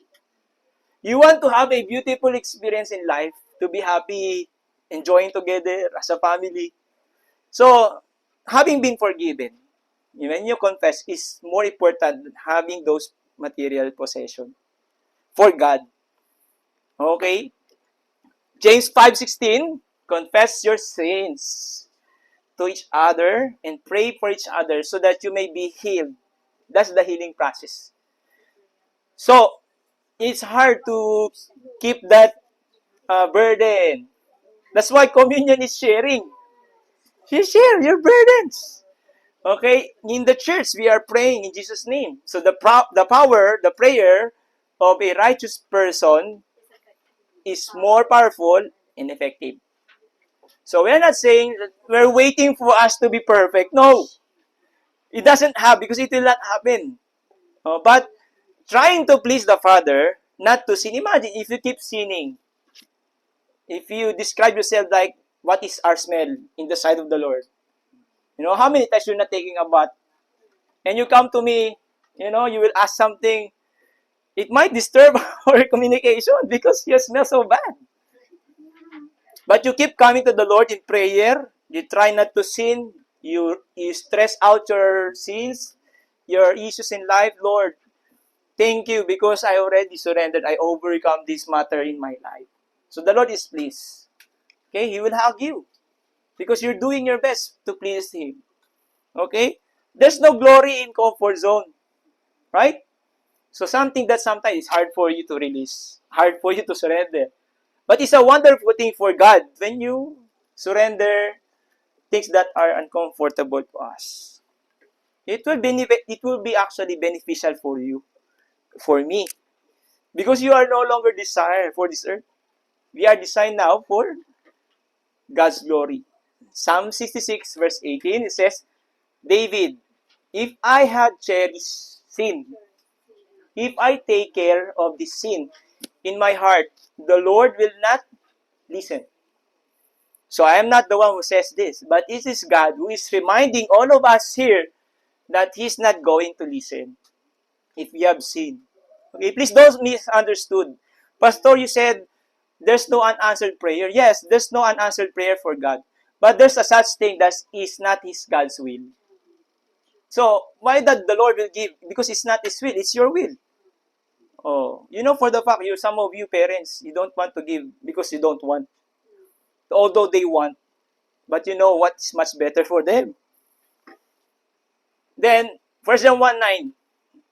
You want to have a beautiful experience in life, to be happy, enjoying together as a family. So, having been forgiven, when you confess, is more important than having those material possession for God. Okay? James 5:16, confess your sins to each other and pray for each other so that you may be healed. That's the healing process. So, it's hard to keep that burden. That's why communion is sharing. You share your burdens. Okay? In the church, we are praying in Jesus' name. So the power, the prayer of a righteous person is more powerful and effective. So we're not saying that we're waiting for us to be perfect. No. It doesn't have because it will not happen. But trying to please the Father, not to sin. Imagine if you keep sinning. If you describe yourself like, what is our smell in the sight of the Lord? How many times you're not taking a bath? And you come to me, you will ask something. It might disturb our communication because you smell so bad. But you keep coming to the Lord in prayer. You try not to sin. You stress out your sins, your issues in life. Lord, thank you because I already surrendered. I overcome this matter in my life. So the Lord is pleased. Okay, He will hug you because you're doing your best to please Him. Okay? There's no glory in comfort zone. Right? So something that sometimes is hard for you to release, hard for you to surrender. But it's a wonderful thing for God when you surrender things that are uncomfortable to us. It will be actually beneficial for you, for me, because you are no longer designed for this earth. We are designed now for God's glory. Psalm 66 verse 18, it says, David, if I had cherished sin, if I take care of this sin in my heart, the Lord will not listen. So I am not the one who says this, but it is God who is reminding all of us here that He's not going to listen if we have sinned. Okay, please don't misunderstood. Pastor, you said there's no unanswered prayer. Yes, there's no unanswered prayer for God. But there's a such thing that is not His God's will. So, why that the Lord will give? Because it's not His will, it's your will. Oh, for the fact, some of you parents, you don't want to give because you don't want. Although they want, but you know what's much better for them. Then, 1 John 1:9,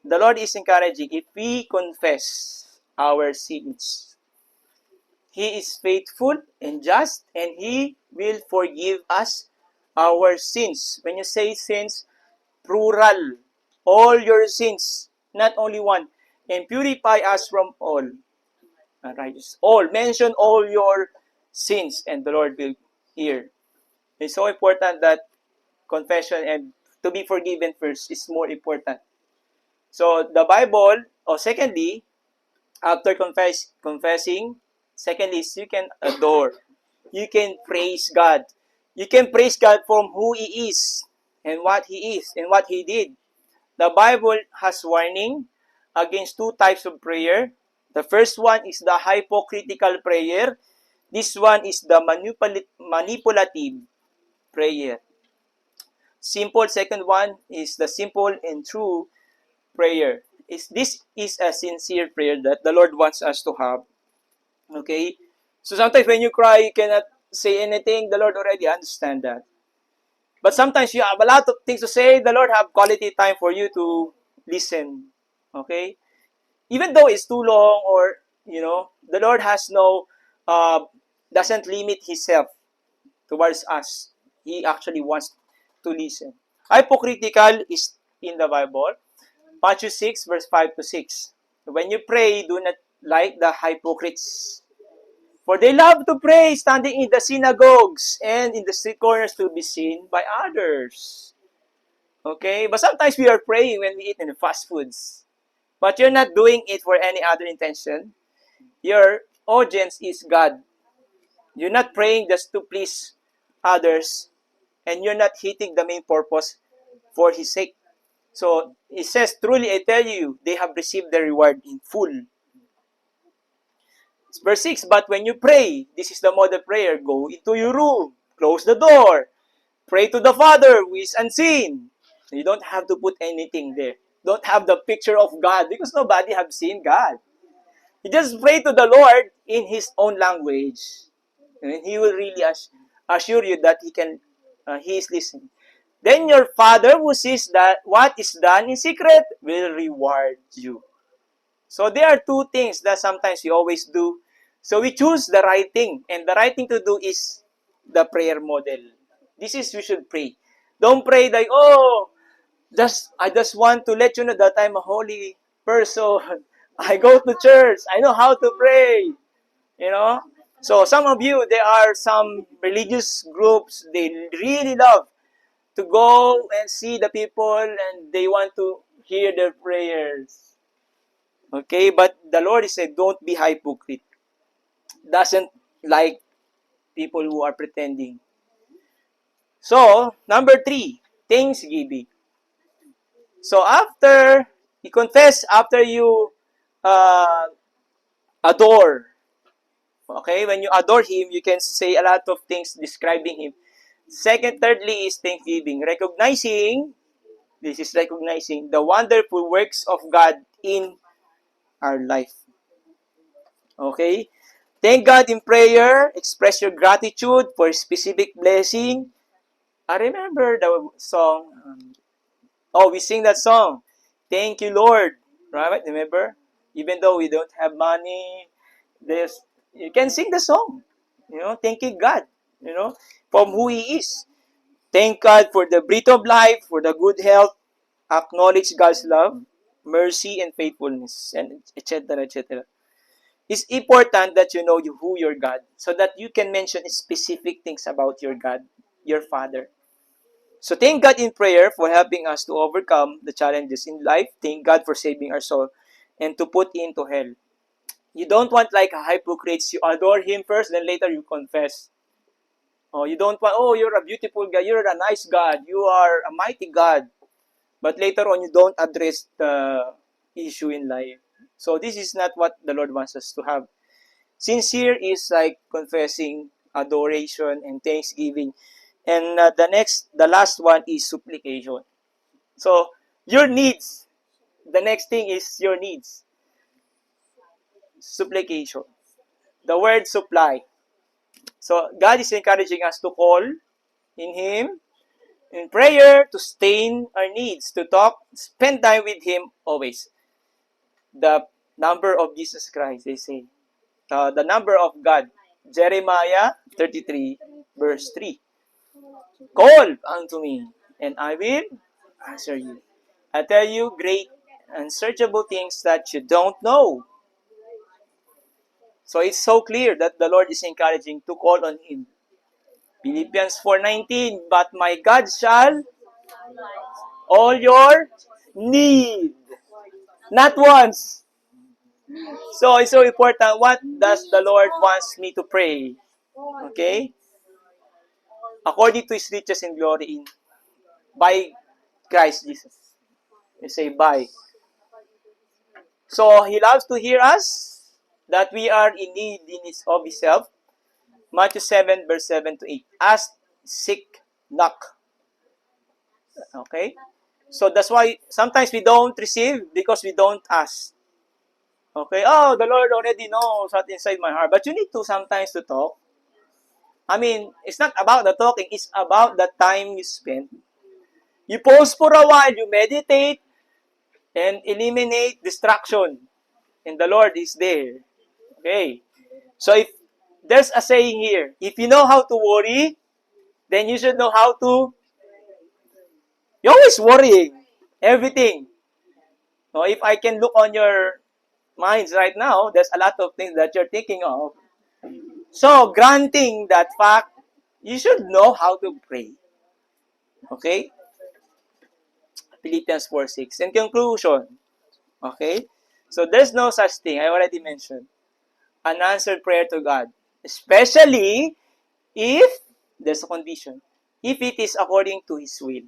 the Lord is encouraging, if we confess our sins, He is faithful and just, and He will forgive us our sins. When you say sins, plural, all your sins, not only one, and purify us from all unrighteousness. All, mention all your sins, and the Lord will hear. It's so important that confession and to be forgiven first is more important. So the Bible, or secondly, after confessing, secondly is you can adore. You can praise God. You can praise God from who He is and what He is and what He did. The Bible has warning against two types of prayer. The first one is the hypocritical prayer. This one is the manipulative prayer. Simple, second one is the simple and true prayer. This is a sincere prayer that the Lord wants us to have. Okay? So sometimes when you cry, you cannot say anything. The Lord already understands that. But sometimes you have a lot of things to say. The Lord have quality time for you to listen. Okay? Even though it's too long or, the Lord has doesn't limit Himself towards us. He actually wants to listen. Hypocritical is in the Bible. Matthew 6, verse 5 to 6. When you pray, do not like the hypocrites. For they love to pray standing in the synagogues and in the street corners to be seen by others. Okay? But sometimes we are praying when we eat in the fast foods. But you're not doing it for any other intention. Your audience is God. You're not praying just to please others, and you're not hitting the main purpose for His sake. So, it says, truly I tell you, they have received their reward in full. Verse 6, but when you pray, this is the model prayer, go into your room, close the door, pray to the Father who is unseen. You don't have to put anything there. Don't have the picture of God because nobody have seen God. You just pray to the Lord in His own language. And He will really assure you that He is listening. Then your Father who sees that what is done in secret will reward you. So there are two things that sometimes we always do. So we choose the right thing. And the right thing to do is the prayer model. This is we should pray. Don't pray like, I just want to let you know that I'm a holy person. I go to church. I know how to pray. You know? So some of you, there are some religious groups, they really love to go and see the people and they want to hear their prayers. Okay? But the Lord said, don't be hypocrite. Doesn't like people who are pretending. So, number 3, thanksgiving. So, after you confess, after you adore, okay, when you adore Him, you can say a lot of things describing Him. Thirdly is thanksgiving. This is recognizing the wonderful works of God in our life. Okay? Thank God in prayer. Express your gratitude for specific blessing. I remember the song. We sing that song. Thank you, Lord. Right? Remember? Even though we don't have money, you can sing the song. Thanking God. From who He is. Thank God for the breath of life, for the good health. Acknowledge God's love, mercy, and faithfulness, and etc. etc. It's important that you know who your God, so that you can mention specific things about your God, your Father. So thank God in prayer for helping us to overcome the challenges in life. Thank God for saving our soul and to put into hell. You don't want like a hypocrite. You adore Him first, then later you confess. You don't want, you're a beautiful God, you're a nice God, you are a mighty God. But later on, you don't address the issue in life. So this is not what the Lord wants us to have. Sincere is like confessing, adoration, and thanksgiving. And the last one is supplication. So, your needs. The next thing is your needs. Supplication. The word supply. So, God is encouraging us to call in Him, in prayer, to sustain our needs, to talk, spend time with Him always. The number of Jesus Christ, they say. The number of God. Jeremiah 33, verse 3. Call unto me, and I will answer you. I tell you great, unsearchable things that you don't know. So it's so clear that the Lord is encouraging to call on Him. Philippians 4:19, but my God shall all your need. Not once. So it's so important. What does the Lord wants me to pray? Okay? According to His riches and glory by Christ Jesus. You say by. So He loves to hear us that we are in need of His help. Matthew 7, verse 7 to 8. Ask, seek, knock. Okay? So that's why sometimes we don't receive because we don't ask. Okay? The Lord already knows what's inside my heart. But you need to sometimes to talk. I mean, it's not about the talking. It's about the time you spend. You pause for a while. You meditate and eliminate distraction. And the Lord is there. Okay? So if there's a saying here, if you know how to worry, then you should know how to. You're always worrying. Everything. No, if I can look on your minds right now, there's a lot of things that you're thinking of. So, granting that fact, you should know how to pray. Okay? Philippians 4:6. In conclusion, okay? So, there's no such thing, I already mentioned, an answered prayer to God. Especially if there's a condition. If it is according to His will.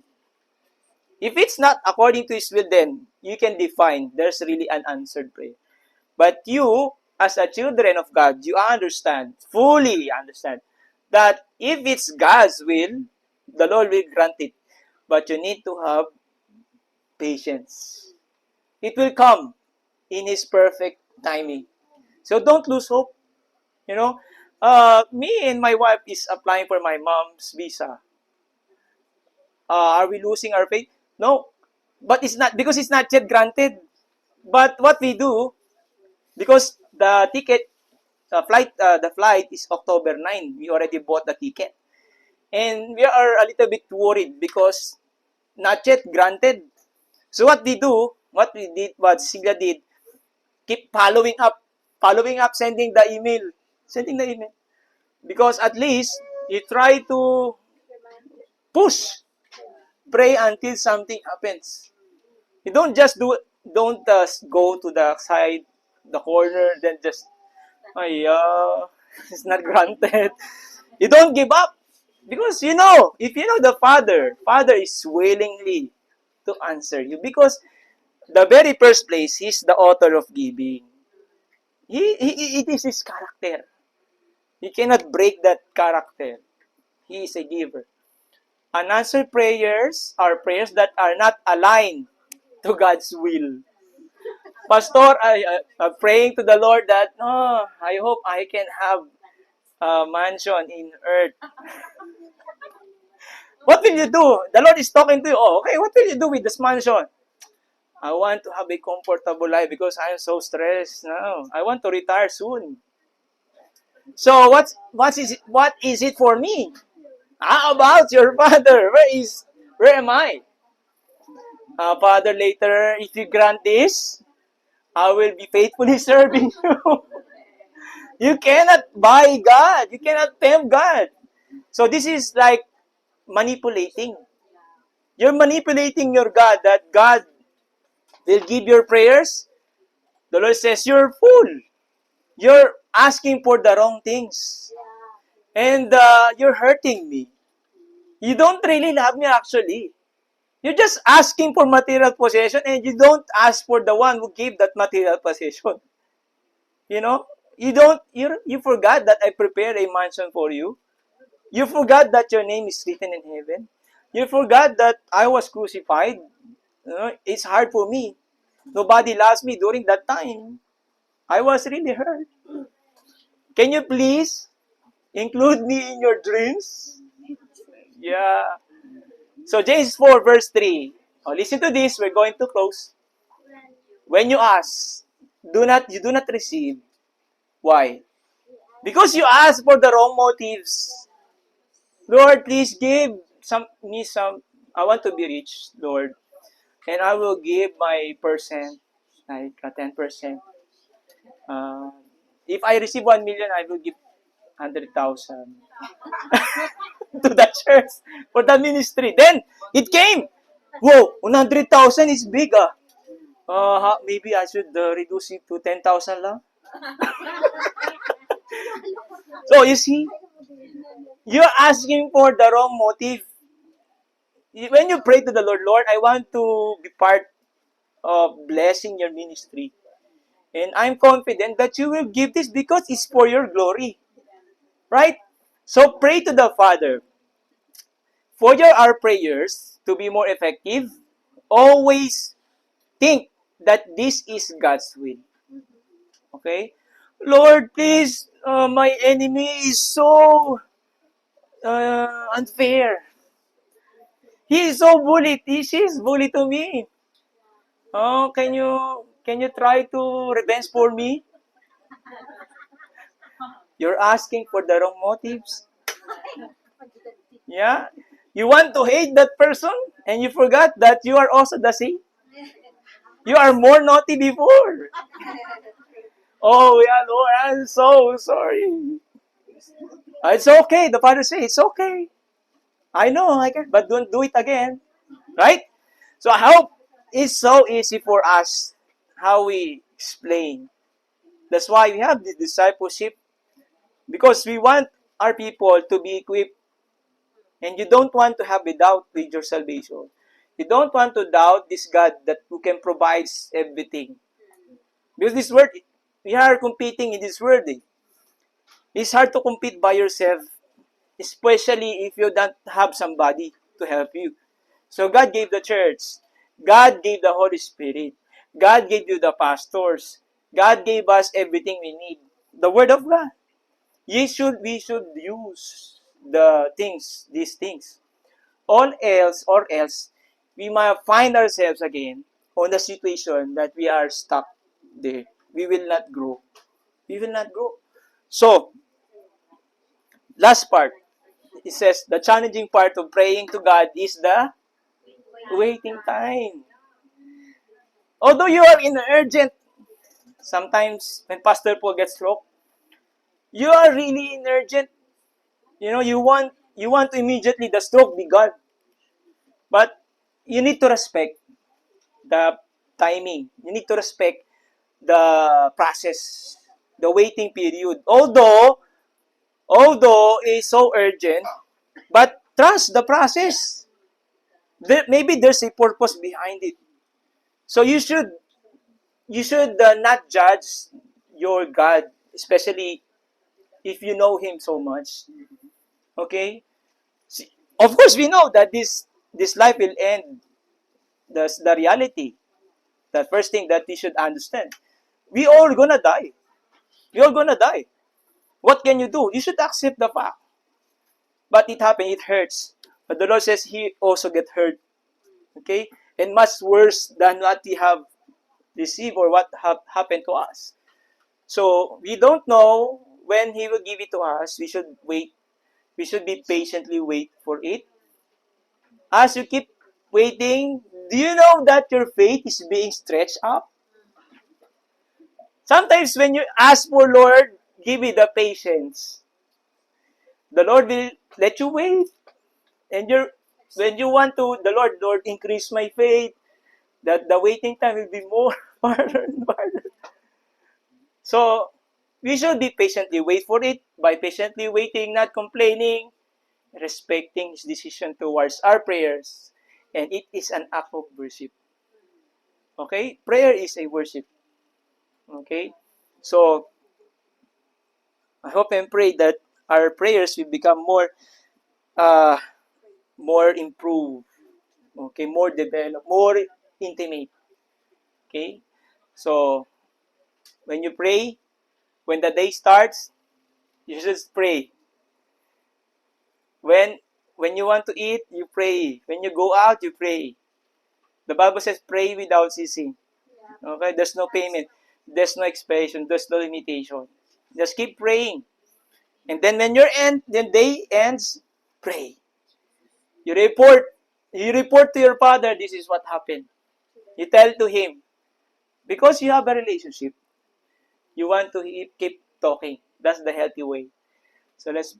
If it's not according to His will, then you can define there's really an answered prayer. But you, as a children of God, you understand, fully understand, that if it's God's will, the Lord will grant it. But you need to have patience. It will come in His perfect timing. So don't lose hope. You know, me and my wife is applying for my mom's visa. Are we losing our faith? No. But it's not, because it's not yet granted. But what we do, because the flight is October 9. We already bought the ticket. And we are a little bit worried because not yet granted. So what what Sigla did, keep following up, sending the email. Because at least you try to push, pray until something happens. You don't go to the side, the corner, then just, it's not granted. You don't give up. Because if you know the Father is willingly to answer you. Because the very first place, He's the author of giving. It is His character. You cannot break that character. He is a giver. Unanswered prayers are prayers that are not aligned to God's will. Pastor, I'm praying to the Lord that, I hope I can have a mansion in earth. What will you do? The Lord is talking to you. Oh, okay, what will you do with this mansion? I want to have a comfortable life because I am so stressed now. I want to retire soon. So what is it for me? How about your Father? Where am I? Father, later, if you grant this, I will be faithfully serving you. You cannot buy God. You cannot tempt God. So this is like manipulating. You're manipulating your God, that God will give your prayers. The Lord says, you're fool. You're asking for the wrong things. And you're hurting me. You don't really love me actually. You're just asking for material possession and you don't ask for the one who gave that material possession. You know? You forgot that I prepared a mansion for you. You forgot that your name is written in heaven. You forgot that I was crucified. It's hard for me. Nobody loves me during that time. I was really hurt. Can you please include me in your dreams? Yeah. So James 4 verse 3. Oh, listen to this. We're going to close. When you ask, you do not receive. Why? Because you ask for the wrong motives. Lord, please give me some. I want to be rich, Lord. And I will give my percent, like a 10%. Uh, if I receive 1 million, I will give 100,000 to the church for the ministry. Then, it came. Whoa, 100,000 is big maybe I should reduce it to 10,000 lang. So, you see, you're asking for the wrong motive. When you pray to the Lord, Lord, I want to be part of blessing your ministry. And I'm confident that you will give this because it's for your glory. Right? So pray to the Father. For our prayers to be more effective, always think that this is God's will. Okay? Lord, please, my enemy is so unfair. He is so bully. She is bully to me. Oh, can you try to revenge for me? You're asking for the wrong motives. Yeah? You want to hate that person and you forgot that you are also the same. You are more naughty before. Oh, yeah, Lord, I'm so sorry. It's okay. The Father says, it's okay. I know, I can, but don't do it again. Right? So I hope it's so easy for us how we explain. That's why we have the discipleship, because we want our people to be equipped, and you don't want to have a doubt with your salvation. You don't want to doubt this God that who can provide everything. Because this world, we are competing in this world. It's hard to compete by yourself, especially if you don't have somebody to help you. So God gave the church. God gave the Holy Spirit. God gave you the pastors. God gave us everything we need. The Word of God. We should use these things. Or else, we might find ourselves again on the situation that we are stuck there. We will not grow. We will not grow. So, last part. It says, the challenging part of praying to God is the waiting time. Although you are in urgent, sometimes when Pastor Paul gets stroke, you are really in urgent. You want to immediately the stroke be gone. But you need to respect the timing. You need to respect the process, the waiting period. Although it's so urgent, but trust the process. Maybe there's a purpose behind it. So you should not judge your God, especially if you know Him so much. Okay? Of course, we know that this life will end. That's the reality. The first thing that we should understand. We all gonna die. We all gonna die. What can you do? You should accept the fact. But it happened, it hurts. But the Lord says He also get hurt. Okay? And much worse than what we have received or what have happened to us. So we don't know when He will give it to us. We should wait. We should be patiently wait for it. As you keep waiting, do you know that your faith is being stretched up? Sometimes when you ask for Lord, give me the patience. The Lord will let you wait. And when you want to, Lord, increase my faith, that the waiting time will be more farther and farther. So we should be patiently wait for it by patiently waiting, not complaining, respecting His decision towards our prayers. And it is an act of worship. Okay? Prayer is a worship. Okay? So, I hope and pray that our prayers will become uh, more improved. Okay? More developed, more intimate. Okay? So, when you pray, when the day starts, you should pray. When when you want to eat, you pray. When you go out, you pray. The Bible says, pray without ceasing. Okay? There's no payment. There's no expiration. There's no limitation. Just keep praying. And then when the day ends, pray. You report. You report to your father, this is what happened. You tell to him. Because you have a relationship, you want to keep talking. That's the healthy way. So let's